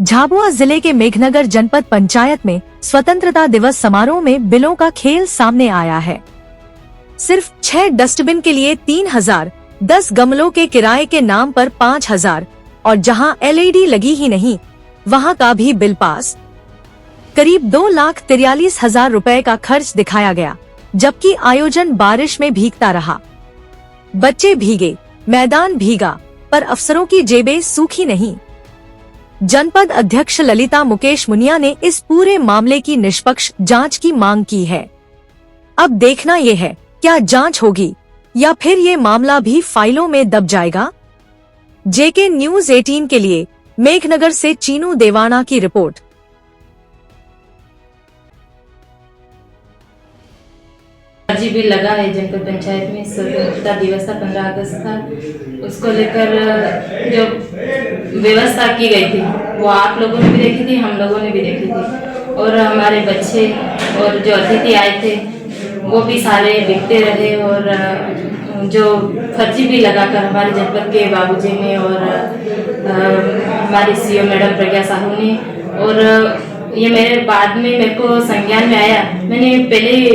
झाबुआ जिले के मेघनगर जनपद पंचायत में स्वतंत्रता दिवस समारोह में बिलों का खेल सामने आया है। सिर्फ 6 डस्टबिन के लिए 3000, 10 गमलों के किराए के नाम पर 5000 और जहां एलईडी लगी ही नहीं वहां का भी बिल पास। करीब 2,43,000 रुपए का खर्च दिखाया गया, जबकि आयोजन बारिश में भीगता रहा। बच्चे भीगे, मैदान भीगा, पर अफसरों की जेबें सूखी नहीं। जनपद अध्यक्ष ललिता मुकेश मुनिया ने इस पूरे मामले की निष्पक्ष जांच की मांग की है। अब देखना ये है क्या जांच होगी या फिर ये मामला भी फाइलों में दब जाएगा। जेके न्यूज 18 के लिए मेघनगर से चीनू देवाना की रिपोर्ट। फर्जी बिल लगा है जनपद पंचायत में। स्वतंत्रता दिवस था, 15 अगस्त था, उसको लेकर जो व्यवस्था की गई थी वो आप लोगों ने भी देखी थी, हम लोगों ने भी देखी थी। और हमारे बच्चे और जो अतिथि आए थे वो भी सारे दिखते रहे। और जो फर्जी बिल लगाकर हमारे जनपद के बाबूजी ने और हमारी सीओ मैडम प्रज्ञा साहू ने, और ये मेरे बाद में मेरे को संज्ञान में आया, मैंने पहले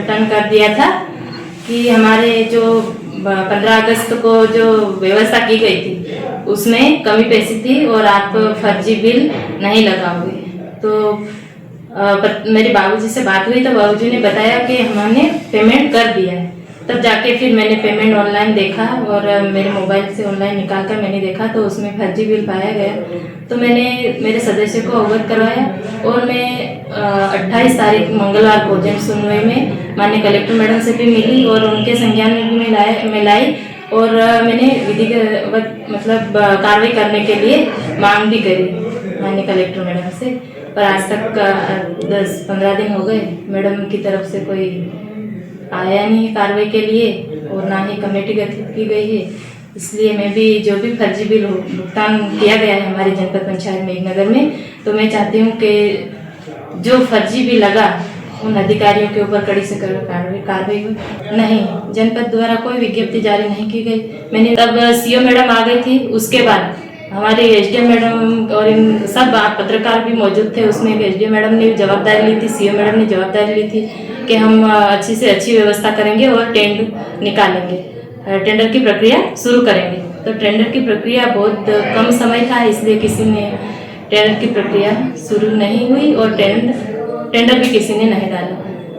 टर्न कर दिया था कि हमारे जो 15 अगस्त को जो व्यवस्था की गई थी उसमें कमी पैसी थी और आप फर्जी बिल नहीं लगाओगे। तो मेरे बाबूजी से बात हुई तो बाबूजी ने बताया कि हमने पेमेंट कर दिया है। तब जाके फिर मैंने पेमेंट ऑनलाइन देखा और मेरे मोबाइल से ऑनलाइन निकाल कर मैंने देखा तो उसमें फर्जी बिल पाया गया। तो मैंने मेरे सदस्य को अवगत करवाया और मैं 28 तारीख मंगलवार को जन सुनवाई में माननीय कलेक्टर मैडम से भी मिली और उनके संज्ञान में भी मैं लाई और मैंने विधिवत मतलब कार्रवाई करने के लिए मांग भी करी माननीय कलेक्टर मैडम से। पर आज तक 10-15 दिन हो गए, मैडम की तरफ से कोई आया नहीं कार्रवाई के लिए और ना ही कमेटी गठित की गई है। इसलिए मैं भी जो भी फर्जी बिल भुगतान किया गया है हमारी जनपद पंचायत मेघनगर में, तो मैं चाहती हूँ कि जो फर्जी बिल लगा उन अधिकारियों के ऊपर कड़ी से कार्रवाई हो। नहीं, जनपद द्वारा कोई विज्ञप्ति जारी नहीं की गई। मैंने तब सीओ मैडम आ गई थी, उसके बाद हमारे एसडीएम मैडम और इन सब पत्रकार भी मौजूद थे। उसमें एसडीएम मैडम ने जवाबदारी ली थी, सीओ मैडम ने जवाबदारी ली थी कि हम अच्छी से अच्छी व्यवस्था करेंगे और टेंडर निकालेंगे, टेंडर की प्रक्रिया शुरू करेंगे। तो टेंडर की प्रक्रिया बहुत कम समय था, इसलिए किसी ने टेंडर की प्रक्रिया शुरू नहीं हुई और टेंडर भी किसी ने नहीं डाला।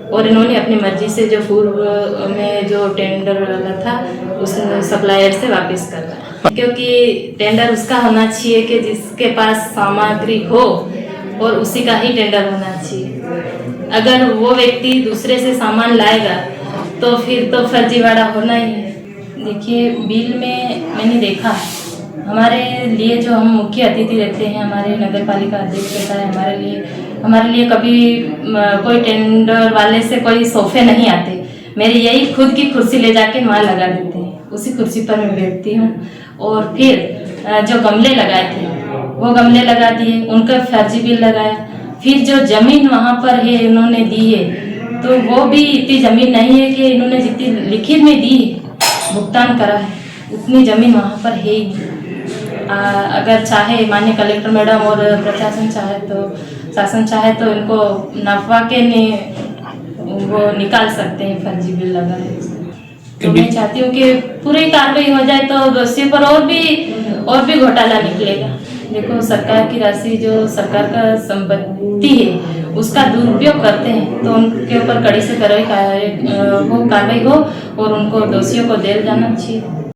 और इन्होंने अपनी मर्जी से जो पूर्व में जो टेंडर वाला था उस सप्लायर से वापस कर रहा, क्योंकि टेंडर उसका होना चाहिए कि जिसके पास सामग्री हो और उसी का ही टेंडर होना चाहिए। अगर वो व्यक्ति दूसरे से सामान लाएगा तो फिर तो फर्जीवाड़ा होना ही है। देखिए, बिल में मैंने देखा हमारे लिए जो हम मुख्य अतिथि रहते हैं, हमारे नगर पालिका अध्यक्ष रहता है, हमारे लिए कभी कोई टेंडर वाले से कोई सोफे नहीं आते। मेरी यही खुद की कुर्सी ले जाके वहाँ लगा देते हैं, उसी कुर्सी पर मैं बैठती हूँ। और फिर जो गमले लगाए थे वो गमले लगा दिए, उनका फर्जी बिल लगाया। फिर जो जमीन वहाँ पर है इन्होंने दी है तो वो भी इतनी जमीन नहीं है कि इन्होंने जितनी लिखित में दी भुगतान करा है उतनी जमीन वहाँ पर है ही नहीं। अगर चाहे माननीय कलेक्टर मैडम और प्रशासन शासन चाहे तो इनको नफवा के ने वो निकाल सकते हैं फर्जी बिल लगाए। तो मैं चाहती हूँ कि पूरी कार्रवाई हो जाए तो दोषियों पर और भी घोटाला निकलेगा। देखो, सरकार की राशि जो सरकार का संपत्ति है उसका दुरुपयोग करते हैं तो उनके ऊपर कड़ी से कार्रवाई हो और उनको दोषियों को जेल जाना चाहिए।